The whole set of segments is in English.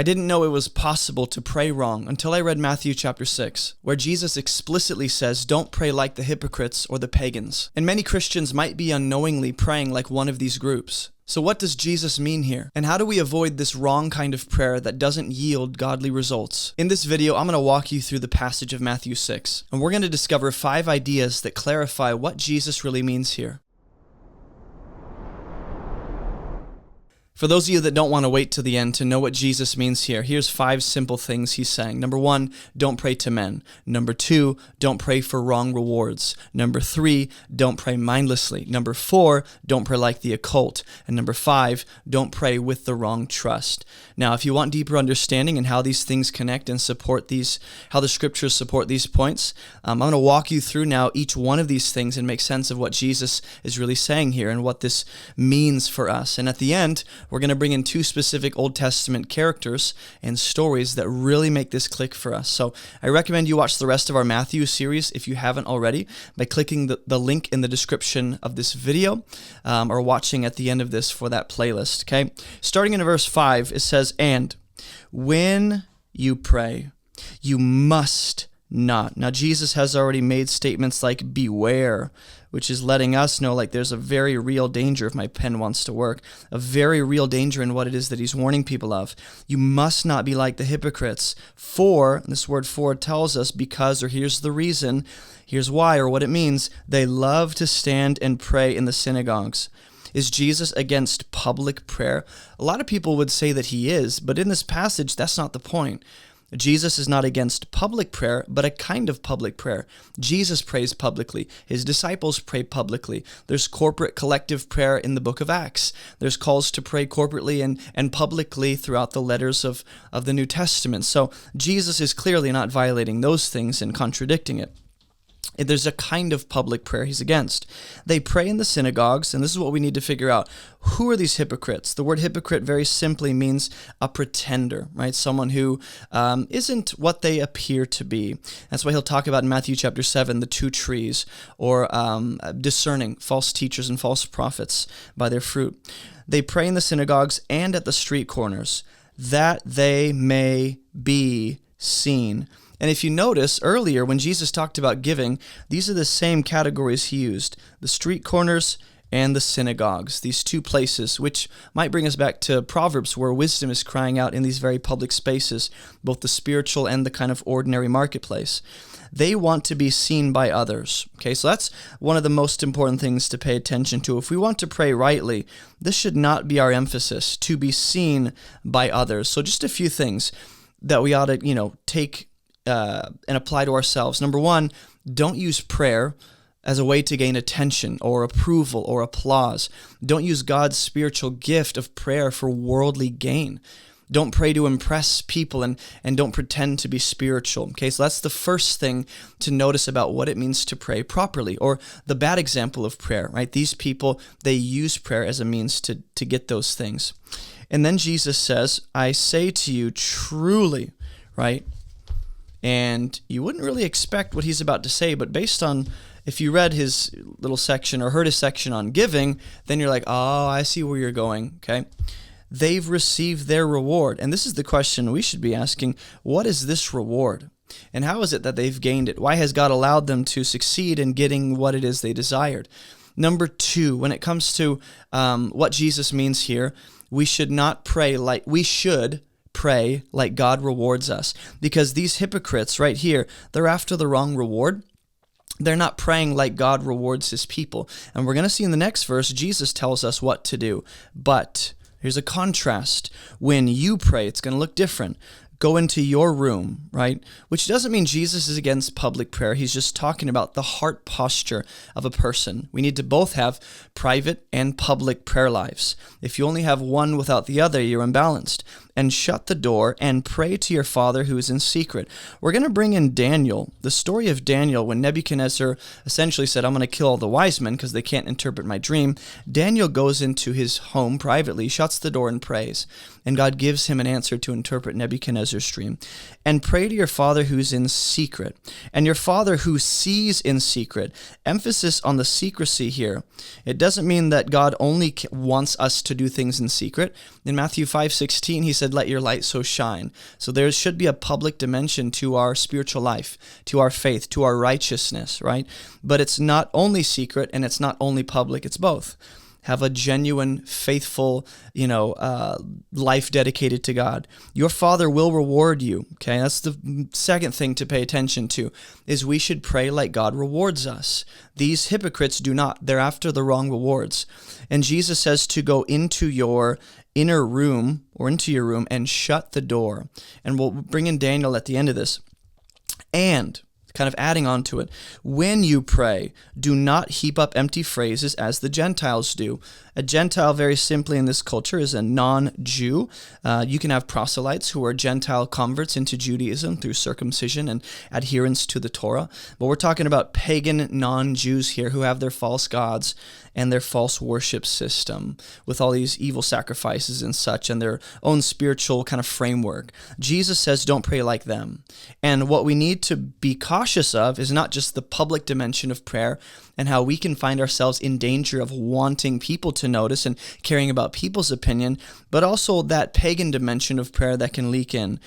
I didn't know it was possible to pray wrong until I read Matthew chapter 6, where Jesus explicitly says, don't pray like the hypocrites or the pagans. And many Christians might be unknowingly praying like one of these groups. So what does Jesus mean here? And how do we avoid this wrong kind of prayer that doesn't yield godly results? In this video, I'm going to walk you through the passage of Matthew 6, and we're going to discover 5 ideas that clarify what Jesus really means here. For those of you that don't want to wait till the end to know what Jesus means here, here's 5 simple things he's saying. Number 1, don't pray to men. Number 2, don't pray for wrong rewards. Number 3, don't pray mindlessly. Number 4, don't pray like the occult. And number 5, don't pray with the wrong trust. Now, if you want deeper understanding and how these things connect and support these, how the scriptures support these points, I'm going to walk you through now each one of these things and make sense of what Jesus is really saying here and what this means for us. And at the end, we're going to bring in 2 specific Old Testament characters and stories that really make this click for us. So I recommend you watch the rest of our Matthew series if you haven't already by clicking the link in the description of this video or watching at the end of this for that playlist. Okay, starting in verse 5, it says, "And when you pray, you must not." Now, Jesus has already made statements like beware, which is letting us know like there's a very real danger, if my pen wants to work, a very real danger in what it is that he's warning people of. You must not be like the hypocrites. For, this word for tells us because, or here's the reason, here's why, or what it means, they love to stand and pray in the synagogues. Is Jesus against public prayer? A lot of people would say that he is, but in this passage, that's not the point. Jesus is not against public prayer, but a kind of public prayer. Jesus prays publicly. His disciples pray publicly. There's corporate collective prayer in the book of Acts. There's calls to pray corporately and publicly throughout the letters of the New Testament. So Jesus is clearly not violating those things and contradicting it. There's a kind of public prayer he's against. They pray in the synagogues, and this is what we need to figure out. Who are these hypocrites? The word hypocrite very simply means a pretender, right? Someone who isn't what they appear to be. That's why he'll talk about in Matthew chapter 7, the 2 trees, or discerning false teachers and false prophets by their fruit. They pray in the synagogues and at the street corners, that they may be seen. And if you notice earlier when Jesus talked about giving, these are the same categories he used, the street corners and the synagogues, these 2 places, which might bring us back to Proverbs where wisdom is crying out in these very public spaces, both the spiritual and the kind of ordinary marketplace. They want to be seen by others. Okay, so that's one of the most important things to pay attention to. If we want to pray rightly, this should not be our emphasis, to be seen by others. So just a few things that we ought to, take and apply to ourselves. Number 1, don't use prayer as a way to gain attention or approval or applause. Don't use God's spiritual gift of prayer for worldly gain. Don't pray to impress people and don't pretend to be spiritual. Okay, so that's the first thing to notice about what it means to pray properly, or the bad example of prayer, right? These people, they use prayer as a means to get those things. And then Jesus says, I say to you truly, right? And you wouldn't really expect what he's about to say, but based on, if you read his little section or heard his section on giving, then you're like, oh, I see where you're going, okay? They've received their reward. And this is the question we should be asking, what is this reward? And how is it that they've gained it? Why has God allowed them to succeed in getting what it is they desired? Number 2, when it comes to what Jesus means here, we should pray like God rewards us, because these hypocrites right here, they're after the wrong reward. They're not praying like God rewards his people. And we're going to see in the next verse, Jesus tells us what to do. But here's a contrast. When you pray, it's going to look different. Go into your room, right? Which doesn't mean Jesus is against public prayer. He's just talking about the heart posture of a person. We need to both have private and public prayer lives. If you only have one without the other, you're imbalanced. And shut the door and pray to your Father who is in secret. We're going to bring in Daniel, the story of Daniel when Nebuchadnezzar essentially said, I'm going to kill all the wise men because they can't interpret my dream. Daniel goes into his home privately, shuts the door and prays. And God gives him an answer to interpret Nebuchadnezzar's dream. And pray to your Father who's in secret. And your Father who sees in secret. Emphasis on the secrecy here. It doesn't mean that God only wants us to do things in secret. In Matthew 5:16, he says, said, let your light so shine. So there should be a public dimension to our spiritual life, to our faith, to our righteousness, right? But it's not only secret and it's not only public, it's both. Have a genuine, faithful, life dedicated to God. Your Father will reward you, okay? That's the second thing to pay attention to, is we should pray like God rewards us. These hypocrites do not. They're after the wrong rewards. And Jesus says to go into your inner room or into your room and shut the door. And we'll bring in Daniel at the end of this. And kind of adding on to it, when you pray, do not heap up empty phrases as the Gentiles do. A Gentile, very simply in this culture, is a non-Jew. You can have proselytes who are Gentile converts into Judaism through circumcision and adherence to the Torah. But we're talking about pagan non-Jews here who have their false gods and their false worship system with all these evil sacrifices and such and their own spiritual kind of framework. Jesus says don't pray like them. And what we need to be cautious of is not just the public dimension of prayer and how we can find ourselves in danger of wanting people to notice and caring about people's opinion, but also that pagan dimension of prayer that can leak in.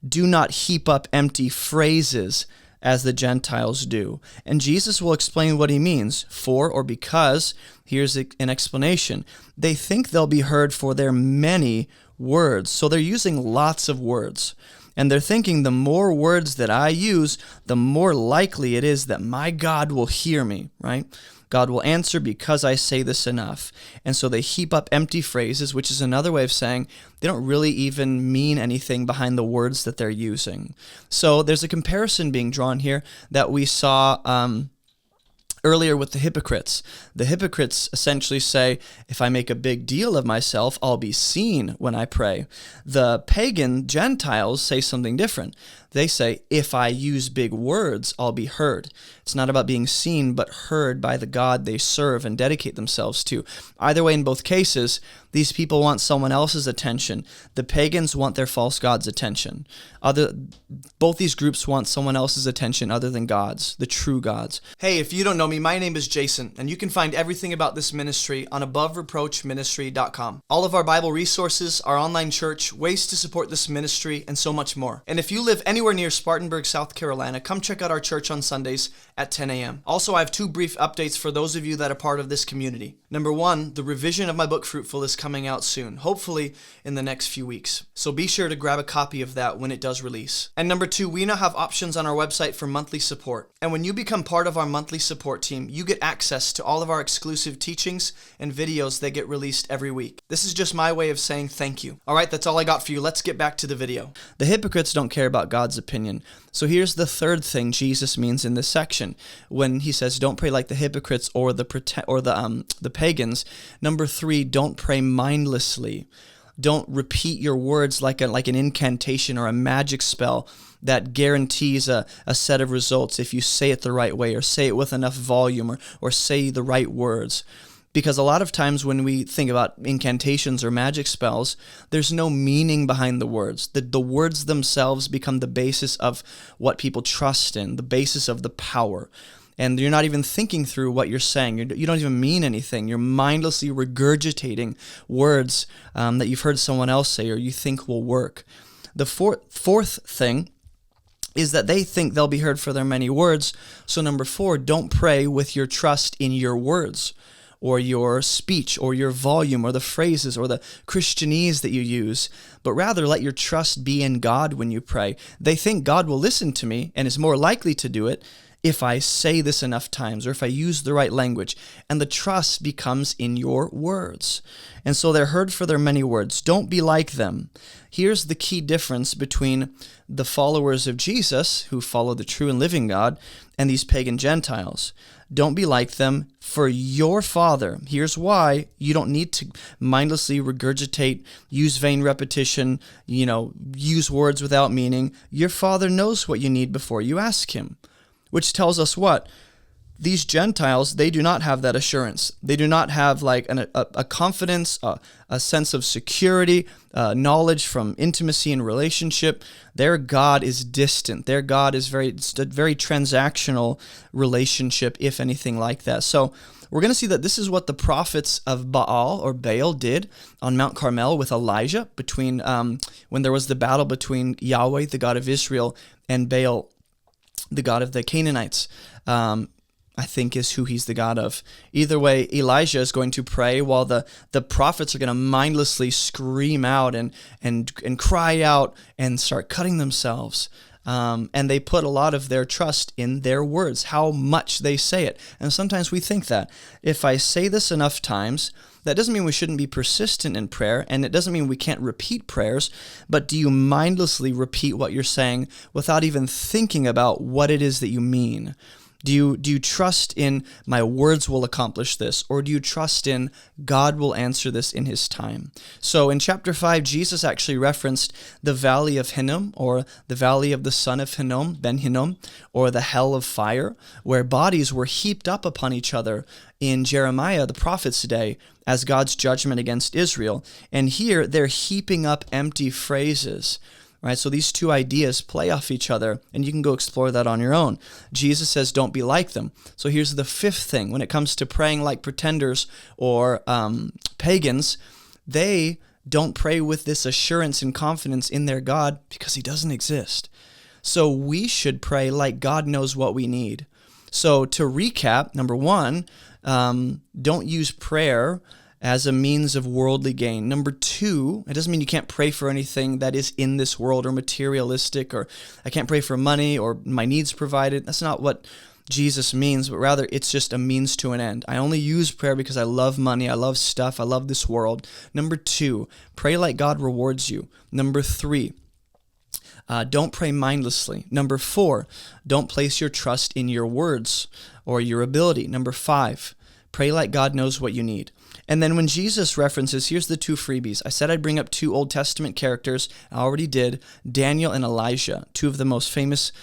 Do not heap up empty phrases as the Gentiles do. And Jesus will explain what he means. For or because, here's an explanation. They think they'll be heard for their many words. So they're using lots of words. And they're thinking the more words that I use, the more likely it is that my God will hear me, right? God will answer because I say this enough. And so they heap up empty phrases, which is another way of saying they don't really even mean anything behind the words that they're using. So there's a comparison being drawn here that we saw earlier with the hypocrites. The hypocrites essentially say, if I make a big deal of myself, I'll be seen when I pray. The pagan Gentiles say something different. They say, if I use big words, I'll be heard. It's not about being seen, but heard by the God they serve and dedicate themselves to. Either way, in both cases, these people want someone else's attention. The pagans want their false god's attention. Both these groups want someone else's attention other than God's, the true God's. Hey, if you don't know me, my name is Jason, and you can find everything about this ministry on abovereproachministry.com. All of our Bible resources, our online church, ways to support this ministry, and so much more. And if you live anywhere near Spartanburg, South Carolina, come check out our church on Sundays at 10 a.m. Also, I have 2 brief updates for those of you that are part of this community. Number 1, the revision of my book Fruitful is coming out soon, hopefully in the next few weeks. So be sure to grab a copy of that when it does release. And number 2, we now have options on our website for monthly support. And when you become part of our monthly support team, you get access to all of our exclusive teachings and videos that get released every week. This is just my way of saying thank you. All right, that's all I got for you. Let's get back to the video. The hypocrites don't care about God's opinion. So here's the third thing Jesus means in this section when he says don't pray like the hypocrites or the pagans. Number 3, don't pray mindlessly. Don't repeat your words like an incantation or a magic spell that guarantees a set of results if you say it the right way or say it with enough volume or say the right words. Because a lot of times when we think about incantations or magic spells, there's no meaning behind the words. The words themselves become the basis of what people trust in, the basis of the power. And you're not even thinking through what you're saying. You don't even mean anything. You're mindlessly regurgitating words that you've heard someone else say or you think will work. The fourth thing is that they think they'll be heard for their many words. So number 4, don't pray with your trust in your words or your speech or your volume or the phrases or the Christianese that you use, but rather let your trust be in God when you pray. They think God will listen to me and is more likely to do it if I say this enough times or if I use the right language, and the trust becomes in your words. And so they're heard for their many words. Don't be like them. Here's the key difference between the followers of Jesus, who follow the true and living God, and these pagan Gentiles. Don't be like them, for your Father. Here's why you don't need to mindlessly regurgitate, use vain repetition, use words without meaning. Your Father knows what you need before you ask him. Which tells us what? these Gentiles, they do not have that assurance. They do not have like a confidence, a sense of security, knowledge from intimacy and relationship. Their God is distant. Their God is it's a very transactional relationship, if anything like that. So we're going to see that this is what the prophets of Baal or Baal did on Mount Carmel with Elijah between when there was the battle between Yahweh, the God of Israel, and Baal, the God of the Canaanites. I think is who he's the God of. Either way, Elijah is going to pray while the prophets are going to mindlessly scream out and cry out and start cutting themselves. And they put a lot of their trust in their words, how much they say it. And sometimes we think that if I say this enough times, that doesn't mean we shouldn't be persistent in prayer, and it doesn't mean we can't repeat prayers, but do you mindlessly repeat what you're saying without even thinking about what it is that you mean? Do you trust in my words will accomplish this, or do you trust in God will answer this in his time? So in chapter 5, Jesus actually referenced the valley of Hinnom, or the valley of the son of Hinnom, Ben Hinnom, or the hell of fire, where bodies were heaped up upon each other in Jeremiah, the prophet's day, as God's judgment against Israel. And here they're heaping up empty phrases. Right, so these two ideas play off each other, and you can go explore that on your own. Jesus says, don't be like them. So here's the fifth thing. When it comes to praying like pretenders or pagans, they don't pray with this assurance and confidence in their God because he doesn't exist. So we should pray like God knows what we need. So to recap, number one, don't use prayer as a means of worldly gain. Number two, it doesn't mean you can't pray for anything that is in this world or materialistic, or I can't pray for money or my needs provided. That's not what Jesus means, but rather it's just a means to an end. I only use prayer because I love money, I love stuff, I love this world. Number two, pray like God rewards you. Number three, don't pray mindlessly. Number four, don't place your trust in your words or your ability. Number five, pray like God knows what you need. And then when Jesus references, here's the two freebies. I said I'd bring up two Old Testament characters. I already did. Daniel and Elijah, two of the most famous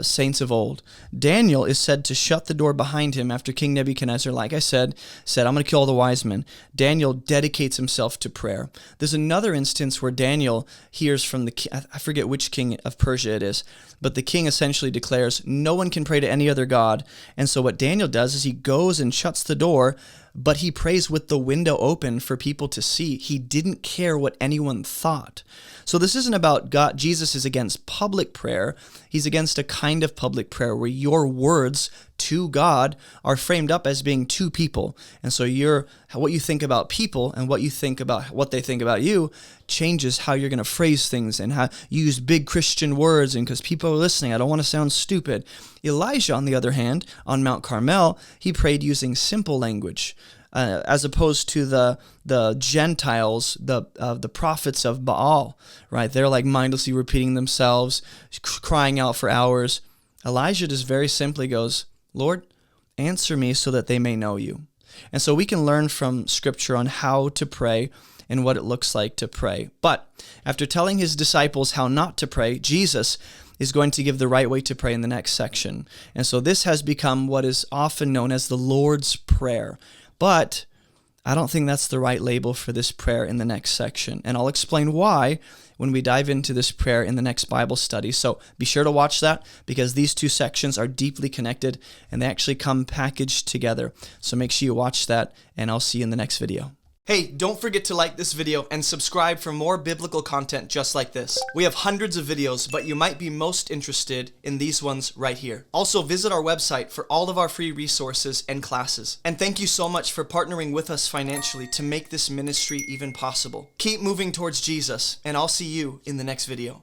saints of old. Daniel is said to shut the door behind him after King Nebuchadnezzar, like I said, I'm going to kill all the wise men. Daniel dedicates himself to prayer. There's another instance where Daniel hears from I forget which king of Persia it is, but the king essentially declares, no one can pray to any other god. And so what Daniel does is he goes and shuts the door, but he prays with the window open for people to see. He didn't care what anyone thought. So this isn't about God. Jesus is against public prayer. He's against a kind of public prayer where your words to God are framed up as being two people. And so what you think about people and what you think about what they think about you changes how you're going to phrase things and how you use big Christian words. And because people are listening, I don't want to sound stupid. Elijah, on the other hand, on Mount Carmel, he prayed using simple language. As opposed to the Gentiles, the prophets of Baal, right? They're like mindlessly repeating themselves, crying out for hours. Elijah just very simply goes, Lord, answer me so that they may know you. And so we can learn from Scripture on how to pray and what it looks like to pray. But after telling his disciples how not to pray, Jesus is going to give the right way to pray in the next section. And so this has become what is often known as the Lord's Prayer. But I don't think that's the right label for this prayer in the next section. And I'll explain why when we dive into this prayer in the next Bible study. So be sure to watch that because these two sections are deeply connected and they actually come packaged together. So make sure you watch that and I'll see you in the next video. Hey, don't forget to like this video and subscribe for more biblical content just like this. We have hundreds of videos, but you might be most interested in these ones right here. Also, visit our website for all of our free resources and classes. And thank you so much for partnering with us financially to make this ministry even possible. Keep moving towards Jesus, and I'll see you in the next video.